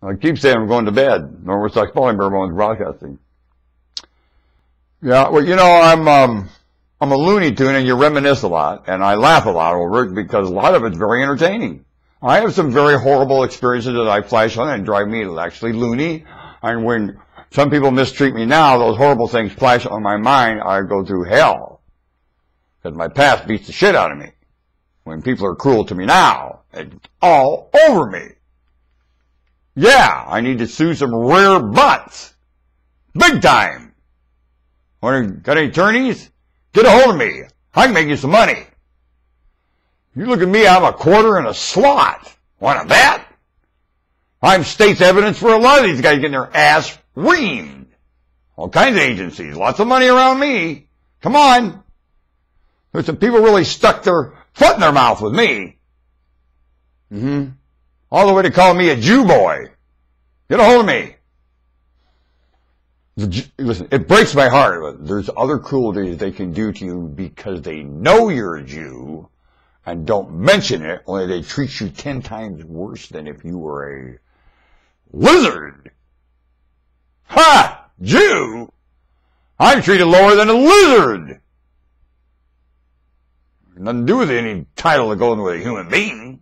I keep saying I'm going to bed. Norwich Stock Falling Bare Bones Broadcasting. Yeah, well, you know, I'm a Looney Tune, and you reminisce a lot, and I laugh a lot over it because a lot of it's very entertaining. I have some very horrible experiences that I flash on and drive me actually loony. And when some people mistreat me now, those horrible things flash on my mind, I go through hell. Because my past beats the shit out of me. When people are cruel to me now, it's all over me. Yeah, I need to sue some rare butts. Big time. Got any attorneys? Get a hold of me. I can make you some money. You look at me, I'm a quarter and a slot. Want to bet? I'm state's evidence for a lot of these guys getting their ass reamed. All kinds of agencies. Lots of money around me. Come on. There's some people really stuck their foot in their mouth with me. All the way to calling me a Jew boy. Get a hold of me. Listen, it breaks my heart, but there's other cruelties they can do to you because they know you're a Jew and don't mention it, only they treat you 10 times worse than if you were a lizard. Ha! Jew? I'm treated lower than a lizard. Nothing to do with any title that goes with a human being.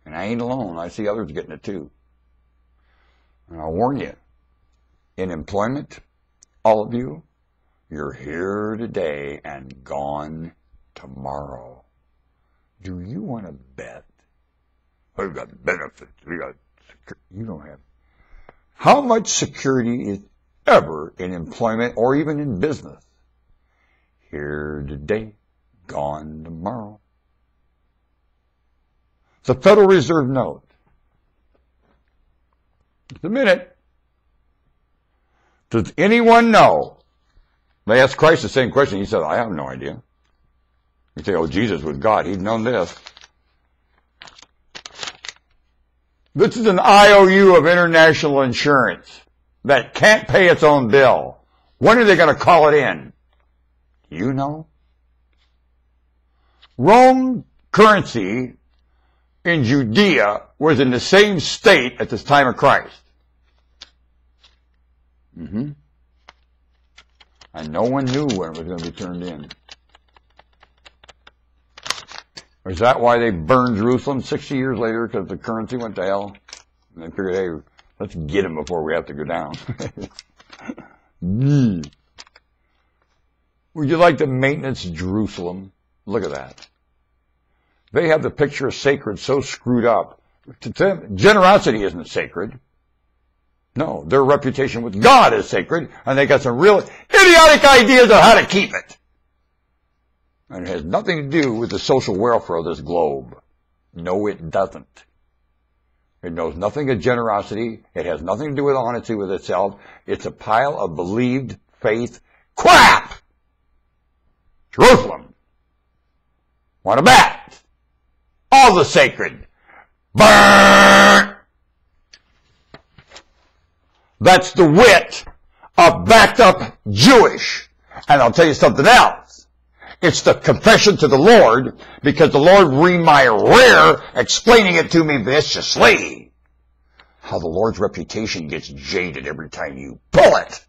And I ain't alone. I see others getting it too. And I'll warn you, in employment, all of you, you're here today and gone tomorrow. Do you want to bet? We've got benefits. You don't have. How much security is ever in employment or even in business? Here today, gone tomorrow. The Federal Reserve note. Just a minute. Does anyone know? They asked Christ the same question. He said, I have no idea. You say, oh, Jesus was God. He'd known this. This is an IOU of international insurance that can't pay its own bill. When are they going to call it in? You know? Rome currency in Judea was in the same state at this time of Christ. And no one knew when it was going to be turned in. Is that why they burned Jerusalem 60 years later? Because the currency went to hell? And they figured, hey, let's get him before we have to go down. Would you like to maintenance Jerusalem? Look at that. They have the picture of sacred so screwed up. To them, generosity isn't sacred. No, their reputation with God is sacred, and they got some real idiotic ideas on how to keep it. And it has nothing to do with the social welfare of this globe. No, it doesn't. It knows nothing of generosity. It has nothing to do with honesty with itself. It's a pile of believed faith crap. Jerusalem. Want to bet? All the sacred. Burn! That's the wit of backed up Jewish. And I'll tell you something else. It's the confession to the Lord, because the Lord read my rear explaining it to me viciously. How the Lord's reputation gets jaded every time you pull it.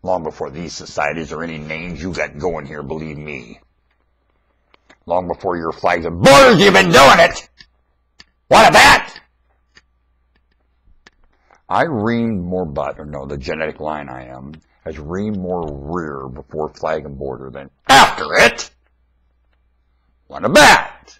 Long before these societies or any names you got going here, believe me. Long before your flags and borders, you've been doing it. Want a bet? I reamed more butt, or no, the genetic line I am, has reamed more rear before flag and border than after it. Want a bet?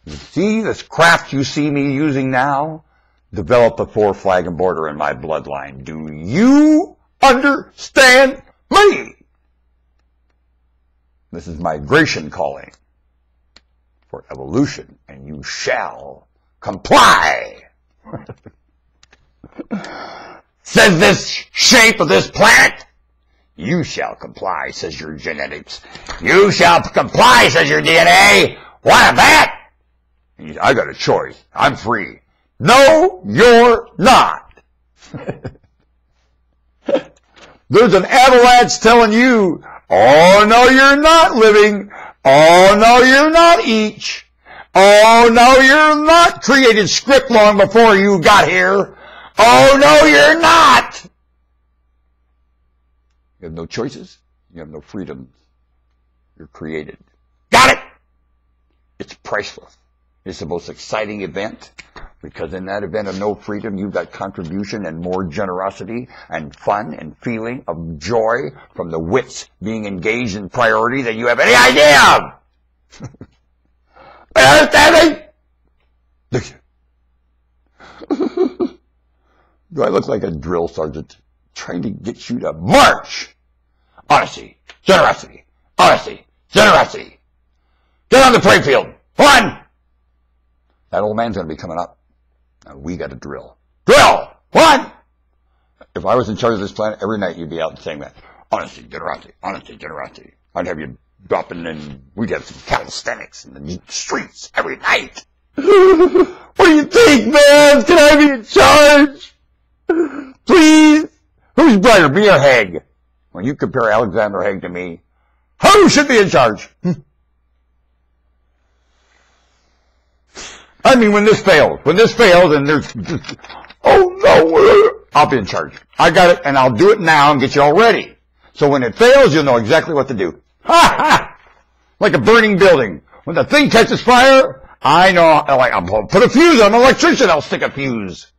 You see this craft you see me using now? Developed before flag and border in my bloodline. Do you understand me? This is migration calling for evolution, and you shall comply. Says this shape of this planet, you shall comply, says your genetics. You shall comply, says your DNA. Want a bet? I got a choice. I'm free. No, you're not. There's an avalanche telling you, oh, no, you're not living. Oh, no, you're not each. Oh, no, you're not. Created script long before you got here. Oh, no, you're not. You have no choices. You have no freedoms. You're created. Got it? It's priceless. It's the most exciting event because in that event of no freedom, you've got contribution and more generosity and fun and feeling of joy from the wits being engaged in priority than you have any idea of. Understand me? Do I look like a drill sergeant trying to get you to march? Honesty, generosity, honesty, generosity. Get on the playing field. One. That old man's going to be coming up. Now we got to drill. Drill! One! If I was in charge of this planet, every night you'd be out saying that. Honesty, generosity, honesty, generosity. I'd have you dropping in, we'd have some calisthenics in the streets every night. What do you think, man? Can I be in charge? Please? Who's brighter, me or Haig? When you compare Alexander Haig to me, who should be in charge? I mean, when this fails and there's, oh no, I'll be in charge. I got it, and I'll do it now and get you all ready. So when it fails, you'll know exactly what to do. Ha ha! Like a burning building. When the thing catches fire, I know, I'll put a fuse, I'm an electrician, I'll stick a fuse.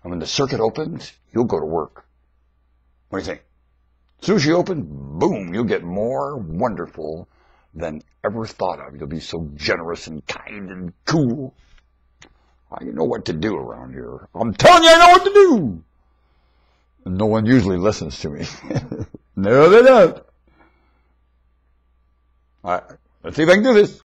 And when the circuit opens, you'll go to work. What do you think? As soon as you open, boom, you'll get more wonderful than ever thought of. You'll be so generous and kind and cool. I know what to do around here. I'm telling you, I know what to do. And no one usually listens to me. No, they don't. All right, let's see if I can do this.